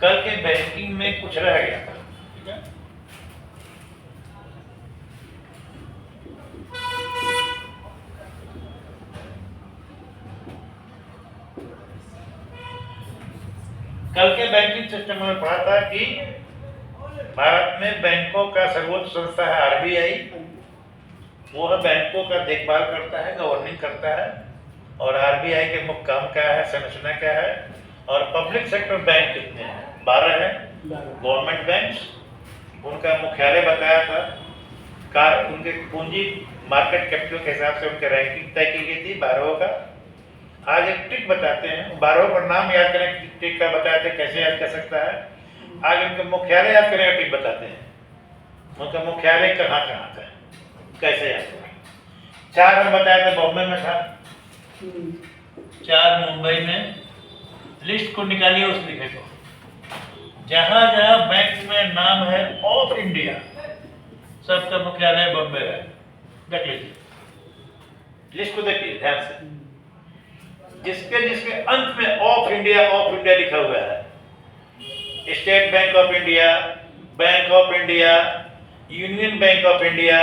कल के बैंकिंग में कुछ रह गया था, ठीक है। कल के बैंकिंग सिस्टम में पढ़ा था कि भारत में बैंकों का सर्वोच्च संस्था है आरबीआई, वो है बैंकों का देखभाल करता है, गवर्निंग करता है। और आरबीआई के मुख्य काम क्या है, संरचना क्या है, और पब्लिक सेक्टर बैंक कितने हैं, 12 हैं गवर्नमेंट बैंक्स। उनका मुख्यालय बताया था, उनके पूंजी मार्केट कैपिटल के हिसाब से उनके रैंकिंग तय की गई थी 12 का। आज एक ट्रिक बताते हैं, 12 का नाम याद करने की ट्रिक का बताते हैं, कैसे याद कर सकता है। आज उनका मुख्यालय याद करने का ट्रिक बताते हैं, उनका मुख्यालय कहाँ कहाँ था, कैसे याद करें। 4 हम बताया था बॉम्बे में था, 4 मुंबई में। लिस्ट को निकालिए उस लिखे को, जहां जहां बैंक में नाम है ऑफ इंडिया, सबका मुख्यालय बॉम्बे है। देख लीजिए लिस्ट को, देखिए ध्यान से, जिसके जिसके अंत में ऑफ इंडिया लिखा हुआ है, state bank of India, bank of India, union bank of India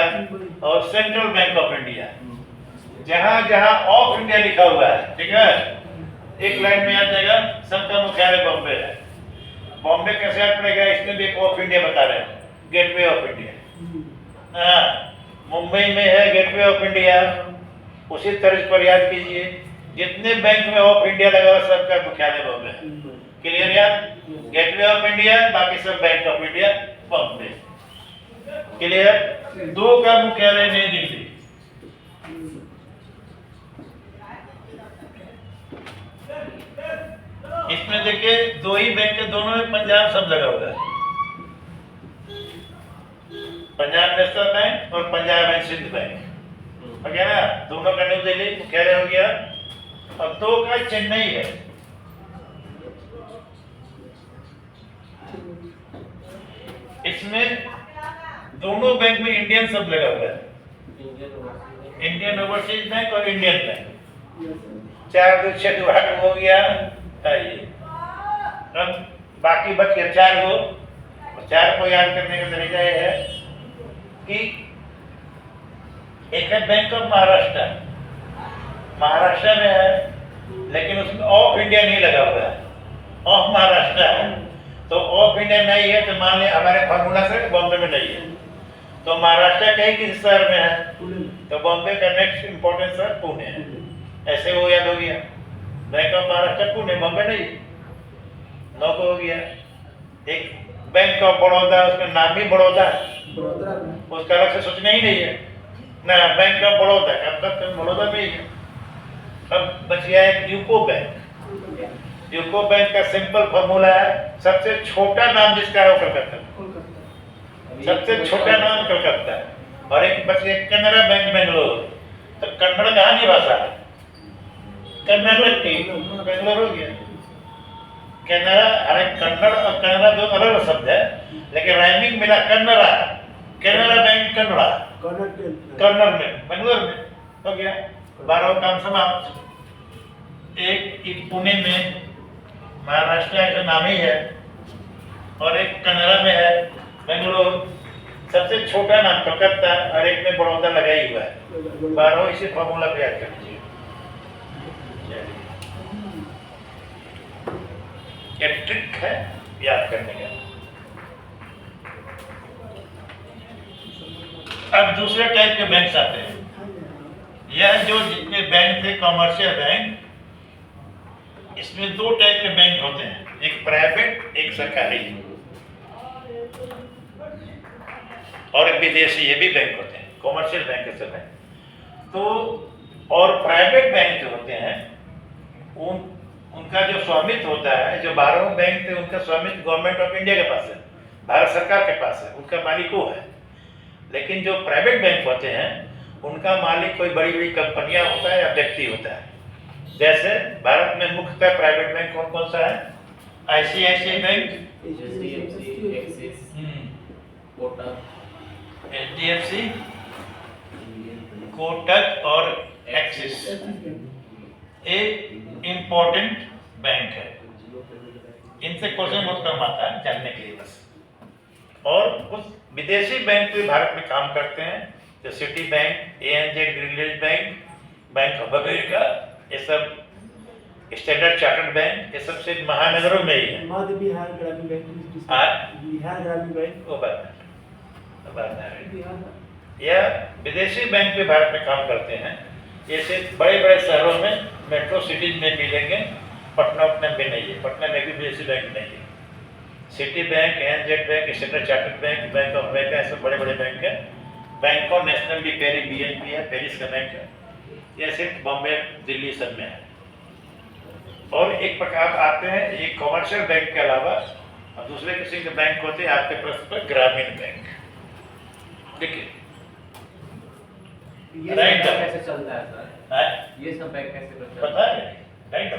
और सेंट्रल बैंक ऑफ इंडिया, जहां जहां ऑफ इंडिया लिखा हुआ है, ठीक है, एक लाइन में याद जाएगा, सबका मुख्यालय बॉम्बे है। बॉम्बे कैसे याद पड़ेगा, इसमें भी एक ऑफ इंडिया बता रहे हैं, गेटवे ऑफ इंडिया। मुंबई में है गेटवे ऑफ इंडिया, उसी तर्ज पर याद कीजिए, जितने बैंक में ऑफ इंडिया लगा हुआ सबका मुख्यालय बॉम्बे है। क्लियर याद, गेटवे ऑफ इंडिया, बाकी सब bank of India Bombay. Clear. 2 का मुख्यालय नई दिल्ली, इसमें देखिए 2 ही बैंक के, दोनों में पंजाब सब लगा हुआ है, पंजाब नेशनल बैंक और पंजाब एंड सिंध बैंक हो गया ना, दोनों का न्यू दिल्ली मुख्यालय हो गया। और 2 का चेन्नई है, इसमें दोनों बैंक में इंडियन सब लगा हुआ है, इंडियन ओवरसीज बैंक और इंडियन बैंक। 4 2 6 हो गया। अब बाकी बच गया 4 को, 4 को याद करने का तरीका यह है कि एक है बैंक ऑफ महाराष्ट्र, महाराष्ट्र में है लेकिन उसमें ऑफ इंडिया नहीं लगा हुआ है, ऑफ महाराष्ट्र है। तो ऑफ इंडिया नहीं है तो मान लिया हमारे फार्मूला से बॉम्बे में नहीं है, तो महाराष्ट्र के ही किस शहर में है, तो बॉम्बे का नेक्स्ट इंपॉर्टेंट शहर पुणे है। ऐसे वो याद हो गया, बैंक ऑफ महाराष्ट्र पुणे, बॉम्बे नहीं। 9 को हो गया। एक बैंक ऑफ बड़ौदा, उसका नाम भी बड़ौदा है, उसका अलग से सोचना ही नहीं है ना, बैंक ऑफ बड़ौदा का मतलब बड़ौदा में ही है। अब बच गया एक यूको बैंक। यूको बैंक का सिंपल फॉर्मूला है, सबसे छोटा नाम जिसका है वो कलकत्ता, सबसे छोटा नाम कलकत्ता है। और एक बच गया कनाडा बैंक बेंगलोर, तो कन्नड़ कहाँ की भाषा है, कन्नड़ बेंगलोर हो गया। कन्नड़ा, अरे कन्नड़ और कनाडा दो अलग शब्द है, लेकिन राइमिंग मिला कन्नड़ा, कनाडा बैंक कन्नड़ा, कन्नड़ में बेंगलोर में हो गया। 12 काम समाप्त। एक पुणे में महाराष्ट्र का नाम ही है, और एक कनाडा में है बेंगलोर, सबसे छोटा नाम कलकत्ता, और एक में बड़ौदा लगा ही हुआ है। 12 इसी फॉर्मूला पे याद कर लीजिए। ये ट्रिक है याद करने का। अब दूसरे टाइप के बैंक आते हैं। यह जो जितने बैंक थे कॉमर्शियल बैंक, इसमें 2 टाइप के बैंक होते हैं, एक प्राइवेट एक सरकारी, और एक विदेशी, ये भी बैंक होते हैं, कॉमर्शियल बैंक ऐसे हैं। तो और प्राइवेट बैंक जो होते हैं उनका जो स्वामित्व होता है, जो 12 बैंक थे उनका स्वामित्व गवर्नमेंट ऑफ इंडिया के पास है, भारत सरकार के पास है, उनका मालिक वो है। लेकिन जो प्राइवेट बैंक होते हैं उनका मालिक कोई बड़ी बड़ी कंपनियां होता है या व्यक्ति होता है। जैसे भारत में मुख्यतः प्राइवेट बैंक कौन कौन सा है, आईसीआईसीआई बैंक, एचडीएफसी, कोटक और एक्सिस। एक इंपॉर्टेंट बैंक है, इनसे क्वेश्चन बहुत कम आता है जानने के लिए बस। और कुछ विदेशी बैंक भी भारत में काम करते हैं, जो city bank, ANZ Greenland bank, bank of America, ये सब स्टैंडर्ड चार्टर्ड बैंक, ये सब सिर्फ महानगरों में ही है। मध्य बिहार ग्रामीण बैंक, बिहार ग्रामीण बैंक, वो बात या विदेशी बैंक भी भारत में काम करते हैं। ये सिर्फ बड़े बड़े शहरों में, मेट्रो सिटीज में मिलेंगे, पटना में नहीं है। पटना में भी विदेशी बैंक नहीं है। City bank, ANZ bank, standard chartered bank, bank of America, ऐसे बड़े बड़े बैंक हैं। बैंक ऑफ नेशनल भी BNP है, पेरिस का बैंक है। यह सिर्फ बॉम्बे, दिल्ली सब में है। और एक प्रकार आते हैं, एक कमर्शियल बैंक के अलावा और दूसरे किसी के बैंक होते हैं आपके प्रश्न पर ग्रामीण बैंक। देखिए ये सब कैसे चलता है सर? ये सब बैंक कैसे चलता पता है? राइट,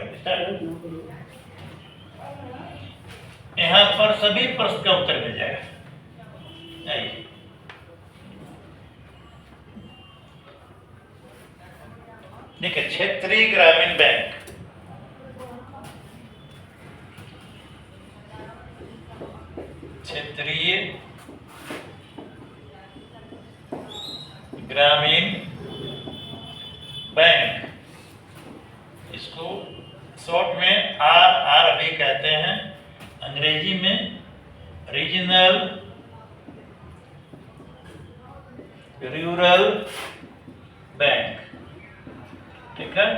यहाँ पर सभी प्रश्न का उत्तर मिल जाएगा। आइए, देखिए क्षेत्रीय ग्रामीण बैंक, क्षेत्रीय ग्रामीण बैंक, इसको शॉर्ट में RRB कहते हैं, अंग्रेजी में रीजनल रूरल बैंक। ठीक है,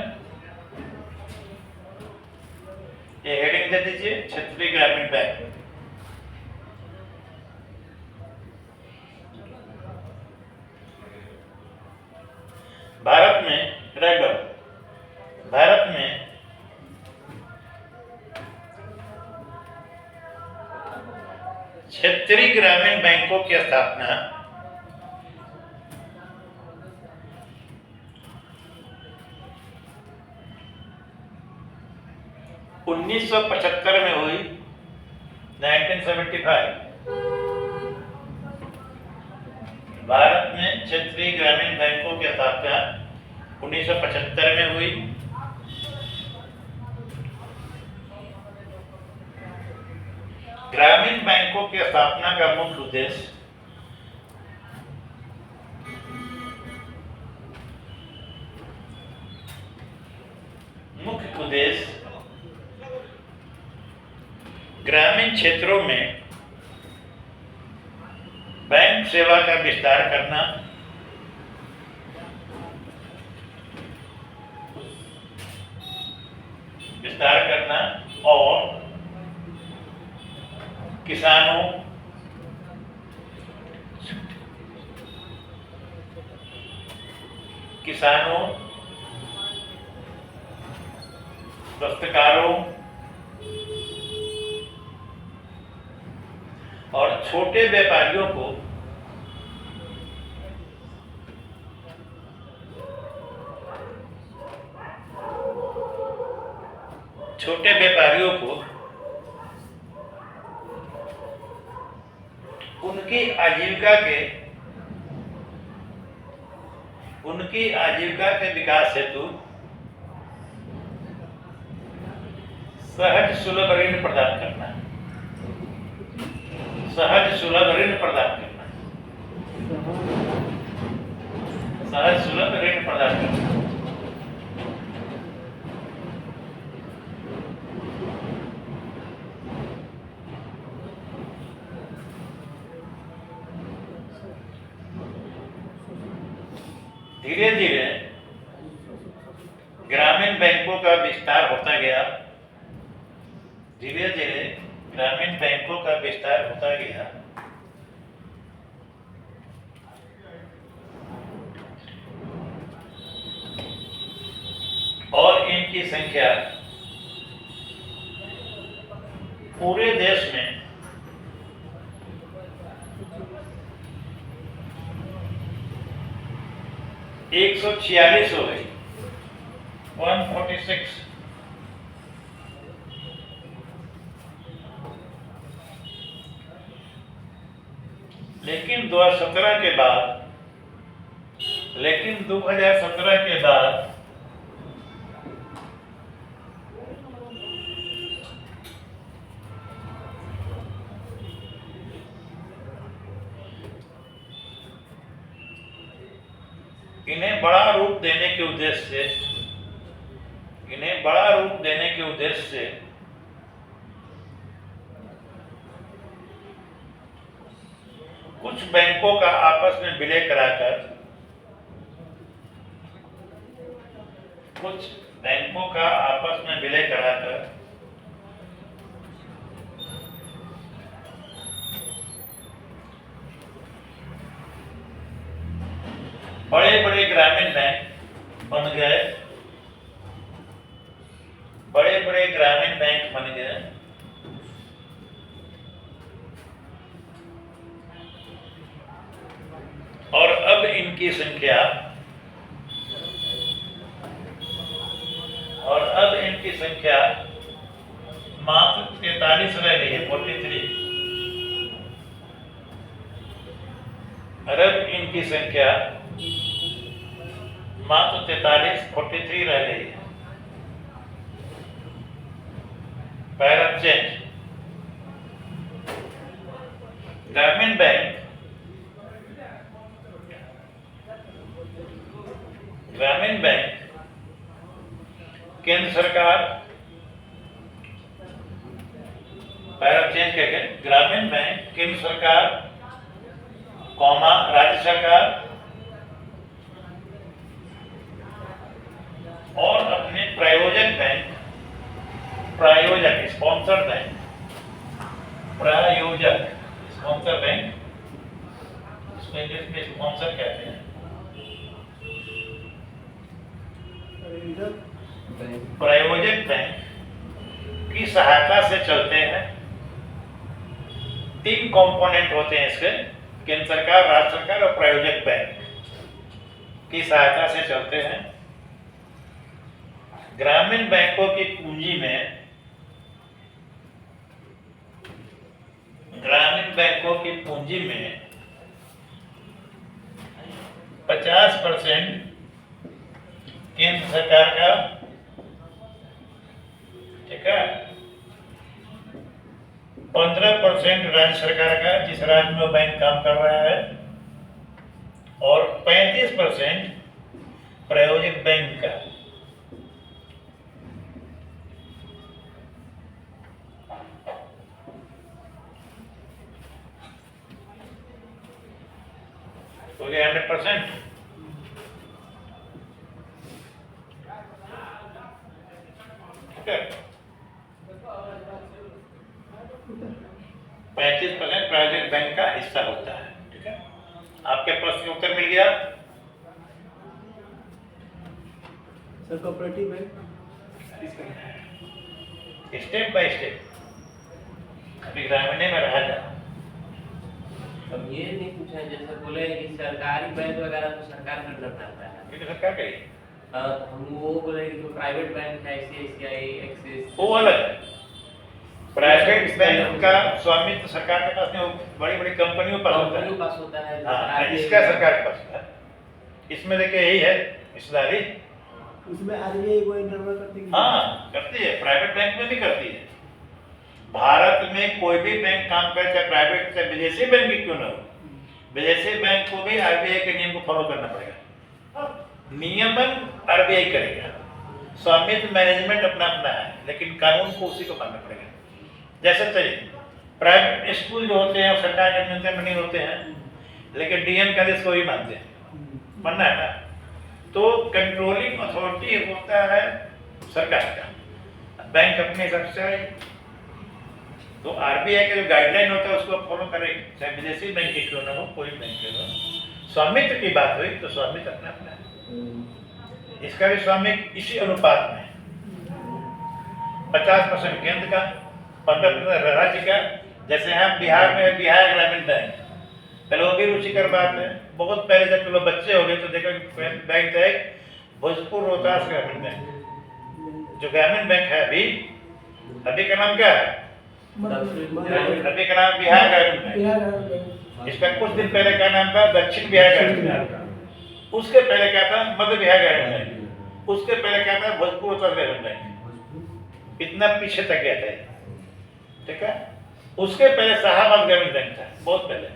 ये हेडिंग दे दीजिए, क्षेत्रीय ग्रामीण बैंक। भारत में रेगुलर, भारत में क्षेत्रीय ग्रामीण बैंकों की स्थापना 1975 में हुई, 1975। भारत में क्षेत्रीय ग्रामीण बैंकों की स्थापना 1975 में हुई। ग्रामीण बैंकों की स्थापना का मुख्य उद्देश्य ग्रामीण क्षेत्रों में बैंक सेवा का विस्तार करना, और किसानों, दस्तकारों और छोटे व्यापारियों को उनकी आजीविका के विकास हेतु सहज सुलभ ऋण प्रदान करना, सहज सुलभ ऋण प्रदान करना। धीरे धीरे ग्रामीण बैंकों का विस्तार होता गया, और इनकी संख्या पूरे देश में 146 हो गई, 146। लेकिन 2017 के बाद इन्हें बड़ा रूप देने के उद्देश्य से कुछ बैंकों का आपस में विलय कराकर बड़े बड़े ग्रामीण बैंक बन गए। और अब इनकी संख्या मात्र 43 रह गई है, 43। अरब इनकी संख्या मात्र 43 रह गई है। Parallel change. ग्रामीण बैंक केंद्र सरकार, पैरल चेंज करके ग्रामीण बैंक केंद्र सरकार, राज्य सरकार और अपने प्रायोजक स्पॉन्सर बैंक, इसमें इंग्लिश में स्पॉन्सर कहते हैं। प्रायोजक बैंक की सहायता से चलते हैं। 3 कंपोनेंट होते हैं इसके, केंद्र सरकार, राज्य सरकार और प्रायोजक बैंक की सहायता से चलते हैं। ग्रामीण बैंकों की पूंजी में 50% केंद्र सरकार का, ठीक है, 15% राज्य सरकार का जिस राज्य में वो बैंक काम कर रहा है, और 35% प्रायोजक बैंक का। तो ये 100%। ठीक है, 35% प्राइवेट बैंक का हिस्सा होता है। ठीक है, आपके प्रश्न का उत्तर मिल गया। Sir cooperative bank step by step अभी ग्रामीण में रहा जा। अब ये नहीं पूछा है, जैसे बोले कि सरकारी बैंक वगैरह तो सरकार कंट्रोल करता है, ये तो सरकार का ही है। हम वो बोले कि जो प्राइवेट बैंक है, ICICI, एक्सिस, वो अलग है। प्राइवेट बैंक का स्वामित्व सरकार के पास नहीं, बड़ी बड़ी कंपनियों के पास होता है। हाँ, इसका सरकार के पास है। इसमें देखिए यही है हिस्सेदारी। उसमें RBI को इंटरफेयर करती है। हाँ, करती है, प्राइवेट बैंक में भी करती है। भारत में कोई भी बैंक काम करे, चाहे प्राइवेट चाहे विदेशी बैंक भी क्यों ना हो, विदेशी बैंक को भी RBI के नियम को फॉलो करना पड़ेगा। नियमन RBI करेगा, स्वामित्व मैनेजमेंट अपना अपना है, लेकिन कानून को उसी को मानना पड़ेगा। जैसे चाहिए प्राइवेट स्कूल जो होते हैं सरकार के नियंत्रण में नहीं होते हैं, लेकिन DM का इसको ही मानते हैं, मानना है ना। तो कंट्रोलिंग अथॉरिटी होता है सरकार का, बैंक अपने हिसाब से। तो RBI का जो गाइडलाइन होता है उसको फॉलो करेंगे, चाहे विदेशी बैंक के क्यों ना हो, कोई बैंक के हो। स्वामित्व की बात हुई तो स्वामित्व अपना अपना है, इसका भी स्वामित्व इसी अनुपात में 50% केंद्र का, 15% राज्य का। जैसे यहाँ बिहार में बिहार ग्रामीण बैंक, पहले वो भी रुचिकर बात है। बहुत पहले जब लोग बच्चे हो गए तो देखा कि बैंक था एक भोजपुर रोहतास ग्रामीण बैंक, जो ग्रामीण बैंक है अभी का नाम क्या है? अभी का नाम बिहार ग्रामीण बैंक। इसका कुछ दिन पहले का नाम था दक्षिण बिहार ग्रामीण बैंक, उसके पहले क्या था मध्य बिहार ग्रामीण बैंक, उसके पहले क्या था भोजपुर रोहतास ग्रामीण बैंक। इतना पीछे तक गया था, ठीक है। उसके पहले शाहाबाद ग्रामीण बैंक था, बहुत पहले।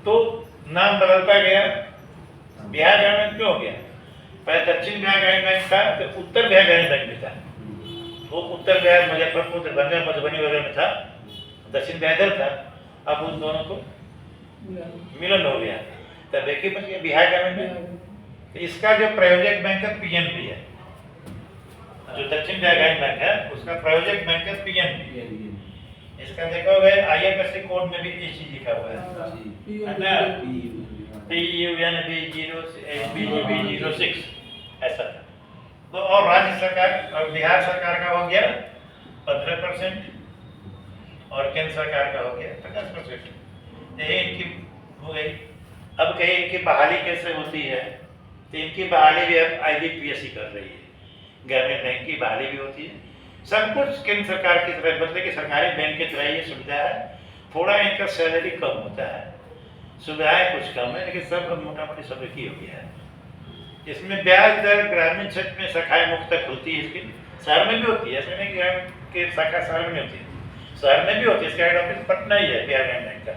तो नाम बदलता गया, बिहार ग्रामीण बैंक क्यों हो गया? पहले दक्षिण बिहार ग्रामीण बैंक था, तो उत्तर बिहार ग्रामीण बैंक भी था। वो उत्तर बिहार मुजफ्फरपुर, दरभंगा, मधुबनी वगैरह में था, दक्षिण बिहार इधर था। अब उन दोनों को मिलन हो गया, तब एक ही बच गया बिहार ग्रामीण बैंक। तो इसका जो प्रायोजक बैंक है पीएनबी है, जो दक्षिण बिहार ग्रामीण बैंक है उसका प्रायोजक बैंक है पीएनबी। इसका देखोगे आईएफएससी कोड में भी ये चीज लिखा हुआ है ना, PUNB06 ऐसा था। तो और राज्य सरकार और बिहार सरकार का हो गया 15% और केंद्र सरकार का हो गया 50%। यही इनकी हो गई। अब कहीं इनकी बहाली कैसे होती है, तो इनकी बहाली भी अब आईबीपीएससी कर रही है, ग्रामीण बैंक की बहाली भी होती है। सब कुछ केंद्र सरकार की तरह, मतलब कि सरकारी बैंक की तरह ये सुविधा है। थोड़ा इनका सैलरी कम होता है, सुविधाएं कुछ कम है, लेकिन सब मोटा मोटी सब एक ही हो गया है। इसमें ब्याज दर ग्रामीण क्षेत्र में शाखाएं मुफ्त तक खुलती है, इसकी शहर में भी होती है, ऐसा नहीं कि ग्रामीण की शाखा शहर में होती है, शहर में भी होती है। इसका हेड ऑफिस पटना ही है बिहार ग्रामीण बैंक का,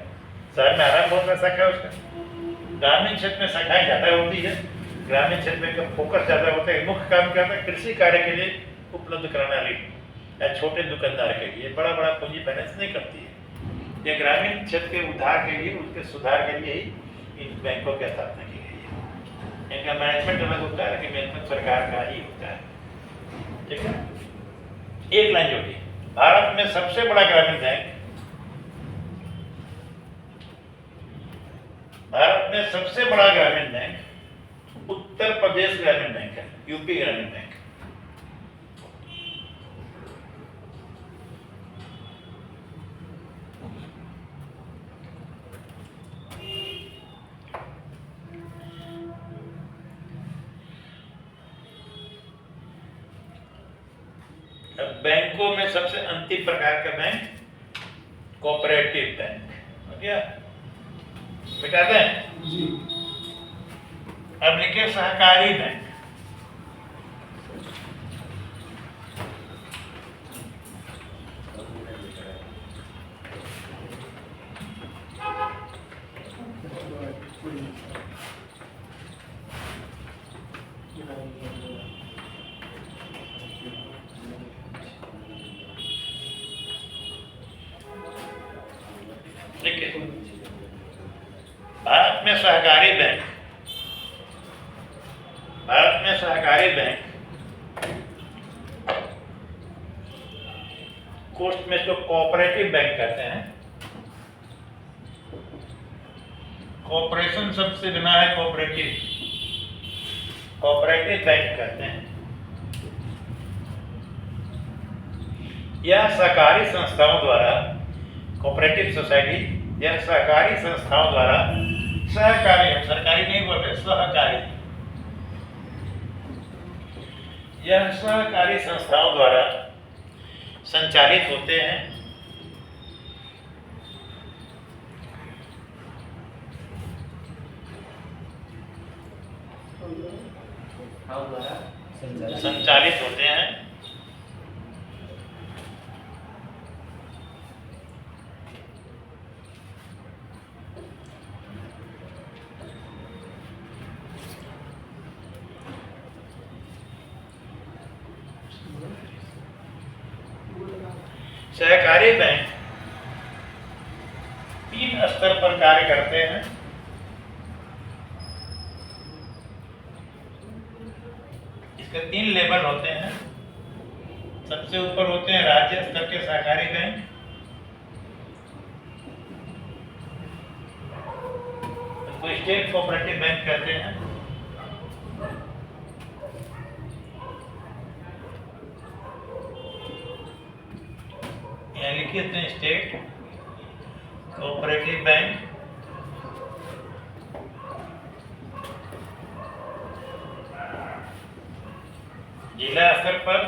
शहर में आराम बहुत बड़ा शाखा है उसका। ग्रामीण क्षेत्र में शाखाएं ज़्यादा होती है, ग्रामीण क्षेत्र में फोकस ज़्यादा होता है। मुख्य काम क्या होता है, कृषि कार्य के लिए उपलब्ध कराना ऋण या छोटे दुकानदार के लिए, बड़ा बड़ा पूंजी फाइनेंस नहीं करती है। ये ग्रामीण क्षेत्र के उद्धार के लिए, उसके सुधार के लिए ही इन बैंकों की स्थापना की गई है। इनका मैनेजमेंट अलग होता है, लेकिन मैनेजमेंट सरकार का ही होता है। ठीक है, एक लाइन जोड़ी, भारत में सबसे बड़ा ग्रामीण बैंक, भारत में सबसे बड़ा ग्रामीण बैंक उत्तर प्रदेश ग्रामीण बैंक है, यूपी ग्रामीण बैंक। बैंकों में सबसे अंतिम प्रकार का बैंक कोऑपरेटिव बैंक हो गया, मिटा दें जी। अब लिखे सहकारी बैंक। देखिए, भारत में सहकारी बैंक, भारत में सहकारी बैंक कोर्स में इसको कोऑपरेटिव बैंक कहते हैं। कोऑपरेशन शब्द से बना है कोऑपरेटिव, कोऑपरेटिव बैंक कहते हैं। यह सहकारी संस्थाओं द्वारा, कोऑपरेटिव सोसाइटी यह सहकारी संस्थाओं द्वारा, सहकारी, सरकारी नहीं बोलते, सहकारी, यह सहकारी संस्थाओं द्वारा संचालित होते हैं। संचालित होते हैं सहकारी बैंक 3 स्तर पर कार्य करते हैं। इसके 3 लेवल होते हैं। सबसे ऊपर होते हैं राज्य स्तर के सहकारी बैंक, उसको स्टेट कोऑपरेटिव बैंक कहते हैं। लिखिए थे स्टेट कोऑपरेटिव बैंक, जिला स्तर पर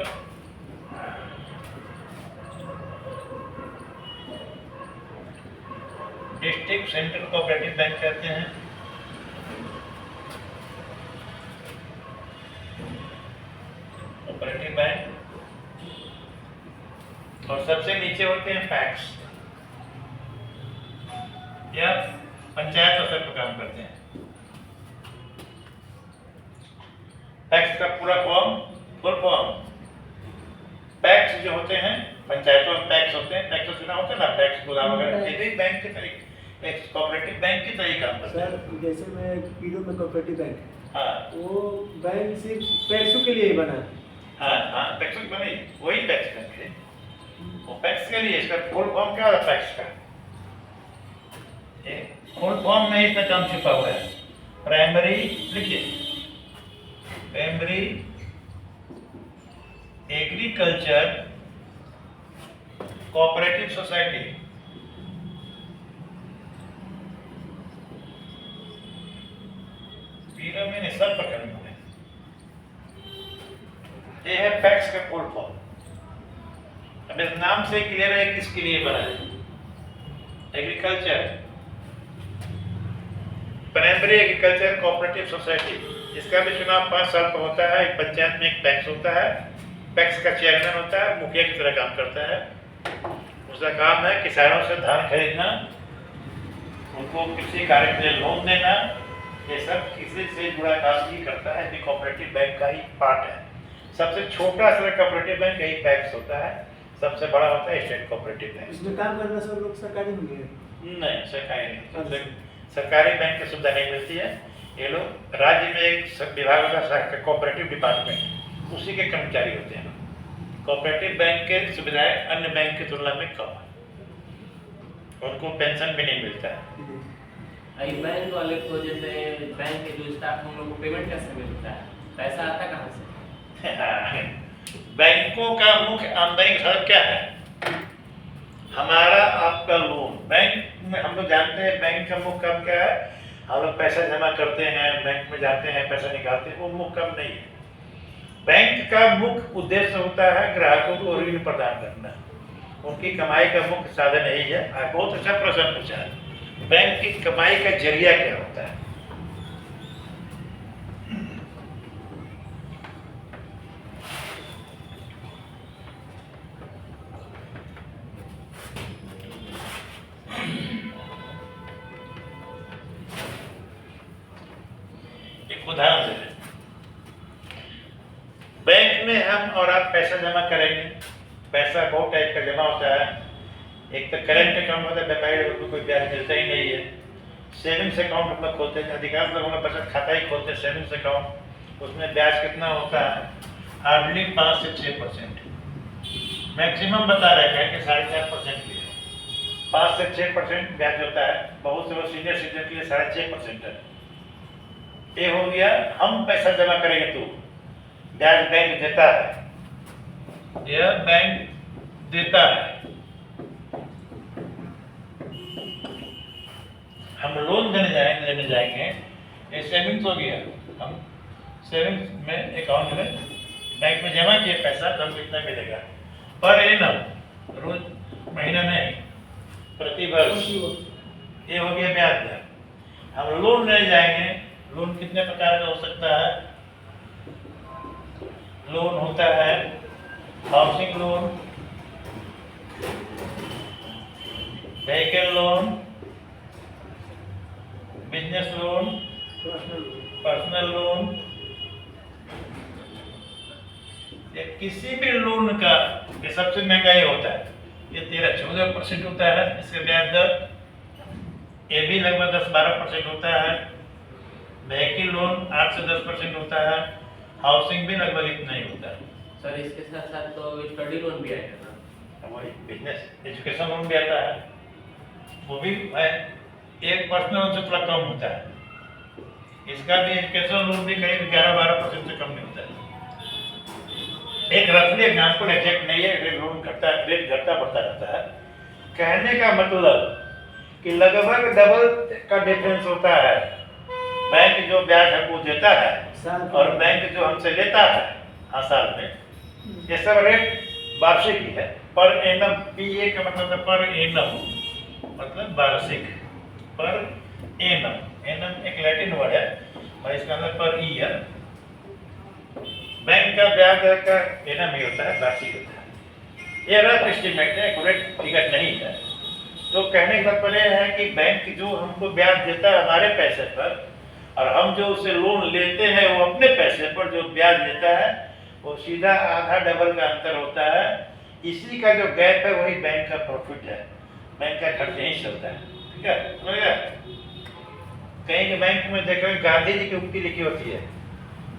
डिस्ट्रिक्ट सेंट्रल कोऑपरेटिव बैंक कहते हैं। कोऑपरेटिव बैंक, और सबसे नीचे होते हैं पैक्स, या पंचायत स्तर पर काम करते हैं। पैक्स का पूरा फॉर्म, फुल फॉर्म। पैक्स जो होते हैं, पंचायतों में पैक्स होते हैं, पैक्स सुना होता है ना, पैक्स खुला वगैरह, ये भी बैंक के तरीके, एक कोऑपरेटिव बैंक की तरह ही काम करता है। सर जैसे मैं पीरो में कोऑपरेटिव बैंक है, हाँ वो बैंक सिर्फ पैसों के लिए ही बना है। हाँ हाँ, पैक्स बनी, वही पैक्स बैंक है, वो पैक्स के लिए। इसका फुल फॉर्म क्या होता है पैक्स का? फुल फॉर्म में इसका काम छिपा हुआ है। प्राइमरी, लिखिए, प्राइमरी एग्रीकल्चर कोऑपरेटिव सोसाइटी। पीरा में नहीं, सब पकड़ में है। ये है पैक्स का फुल फॉर्म। अब इस नाम से क्लियर है किसके लिए बना है। Agriculture, primary agriculture cooperative society, इसका भी चुनाव 5 साल पर होता है। एक पंचायत में एक पैक्स होता है, पैक्स का चेयरमैन होता है, मुखिया की तरह काम करता है। उसका काम है किसानों से धान खरीदना, उनको किसी कार्य के लिए लोन देना, ये सब किसी से जुड़ा काम ही करता है। ये कोऑपरेटिव बैंक का ही पार्ट है। सबसे छोटा सा कोऑपरेटिव बैंक यही पैक्स होता है, सबसे बड़ा होता है स्टेट कोऑपरेटिव बैंक। इसमें काम करना सब लोग सरकारी होंगे? नहीं, सरकारी नहीं, सरकारी बैंक की सुविधा नहीं मिलती है। ये लोग राज्य में एक विभाग होता है कोऑपरेटिव डिपार्टमेंट, उसी के कर्मचारी होते हैं। कोऑपरेटिव बैंक के सुविधाएं अन्य बैंक की तुलना में कम है, उनको पेंशन भी नहीं मिलता है। बैंक वाले को जैसे बैंक के जो स्टाफ उन लोगों को पेमेंट कैसे मिलता है, पैसा आता कहाँ से? बैंकों का मुख्य आमदनी का साधन क्या है? हमारा आपका लोन। बैंक में हम लोग जानते हैं बैंक का मुख्य काम क्या है। हम लोग पैसा जमा करते हैं, बैंक में जाते हैं, पैसा निकालते हैं, वो मुख्य काम नहीं है। बैंक का मुख्य उद्देश्य होता है ग्राहकों को ऋण प्रदान करना। उनकी कमाई का मुख्य साधन यही है। बहुत अच्छा प्रश्न पूछा है, बैंक की कमाई का जरिया क्या होता है? एक उदाहरण दे दें। बैंक में हम और आप पैसा जमा करेंगे। पैसा बहुत टाइप का जमा होता है। एक तो करेंट अकाउंट होता है, व्यापारी लोगों को कोई ब्याज मिलता ही नहीं है। सेविंग्स अकाउंट हम लोग खोलते हैं, अधिकांश लोगों में बचत खाता ही खोलते हैं सेविंग्स अकाउंट। उसमें ब्याज कितना होता है? हार्डली 5 से 6%। मैक्सिमम बता रहे हैं कि 4.5% की है। 5 से 6% ब्याज होता है। बहुत से लोग सीनियर सिटीजन के लिए 6.5% है। ये हो गया, हम पैसा जमा करेंगे तो ब्याज बैंक देता है, यह बैंक देता है। हम लोन लेने जाएंगे, ये सेविंग्स हो गया। हम सेविंग्स में अकाउंट में बैंक में जमा किए पैसा, तो हमको कितना मिलेगा पर एनम, रोज, महीना नहीं, प्रति वर्ष। ये हो गया ब्याज दर। हम लोन लेने जाएंगे, लोन कितने प्रकार का हो सकता है? लोन होता है housing loan, vehicle loan, business loan, personal loan. ये किसी भी लोन का ये सबसे महंगा ही होता है। ये 13-14% होता है इसका ब्याज दर। ये भी लगभग 10-12% होता है। व्हीकल लोन 8 से 10% होता है। हाउसिंग भी लगभग इतना ही होता है। सर इसके साथ साथ तो स्टडी लोन भी आएगा ना? वही बिजनेस एजुकेशन लोन भी आता है, वो भी है। एक पर्सनल लोन से थोड़ा कम होता है। इसका भी एजुकेशन लोन भी करीब 11-12% से कम नहीं होता है। एक रफली एग्जाम्पल एग्जैक्ट नहीं है, रेट घटता बढ़ता रहता है। कहने का मतलब कि लगभग डबल का डिफरेंस होता है। बैंक जो ब्याज हमको देता है और बैंक जो हमसे लेता है हर साल में, ये सब रेट वार्षिक ही है। पर एनम, पीए का मतलब है पर एनम, मतलब वार्षिक। पर एनम, एनम एक लैटिन वर्ड है और इसका मतलब पर ईयर। बैंक का ब्याज दर का एनम ही होता है, वार्षिक होता है। ये रफ एस्टीमेट है, एक्यूरेट फिगर नहीं है। तो कहने का मतलब यह है कि बैंक जो हमको ब्याज देता है हमारे पैसे पर, और हम जो उससे लोन लेते हैं वो अपने पैसे पर जो ब्याज लेता है वो सीधा आधा डबल का अंतर होता है। इसी का जो गैप है वही बैंक का प्रॉफिट है, बैंक का खर्च यही चलता है। ठीक है, समझ गए? कहीं के बैंक में देखो गांधी जी की उक्ति लिखी होती है,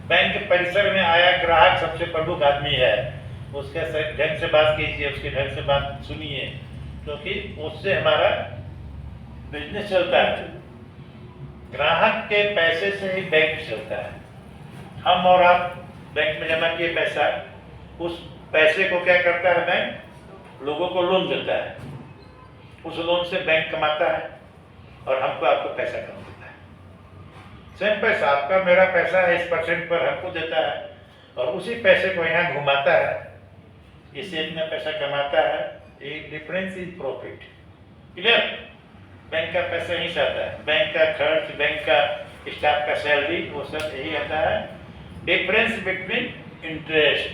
बैंक परिसर में आया ग्राहक सबसे प्रमुख आदमी है, उसके ढंग से बात कीजिए, उसके ढंग से बात सुनिए, क्योंकि उससे हमारा बिजनेस चलता है। ग्राहक के पैसे से ही बैंक चलता है। हम और आप बैंक में जमा किए पैसा, उस पैसे को क्या करता है बैंक? लोगों को लोन देता है, उस लोन से बैंक कमाता है और हमको आपको पैसा कम देता है। सेम पैसा आपका मेरा पैसा है, इस परसेंट पर हमको देता है और उसी पैसे को यहाँ घुमाता है, इससे इतना पैसा कमाता है। एक difference is profit. Clear? Bank का पैसा यहीं से आता है, बैंक का खर्च, बैंक का स्टाफ का सैलरी, वो सब यही आता है। डिफरेंस बिटवीन इंटरेस्ट,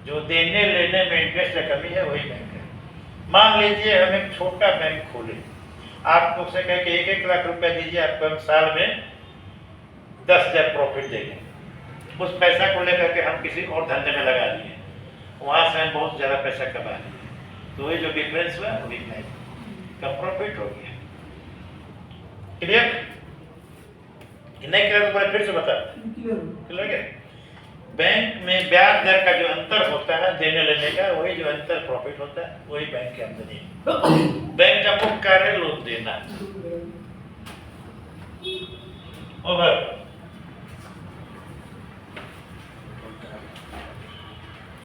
जो देने लेने में इंटरेस्ट का कमी है, वही बैंक है। मान लीजिए हम एक छोटा बैंक खोले, आप मुझसे कहे कि 1-1 लाख रुपया दीजिए, आपको हम साल में 10,000 प्रॉफिट देंगे। उस पैसा को लेकर के हम किसी और धंधे में लगा दिए, वहाँ से हम बहुत ज़्यादा पैसा कमा लिए, तो ये जो डिफरेंस हुआ वही बैंक का प्रॉफिट हो गया। क्लियर? नहीं क्लियर तो फिर से बता। क्लियर? बैंक में ब्याज दर का जो अंतर होता है देने लेने का, वही जो अंतर प्रॉफिट होता है, वही बैंक की आमदनी है। बैंक का मुख्य कार्य लोन देना। ओवर।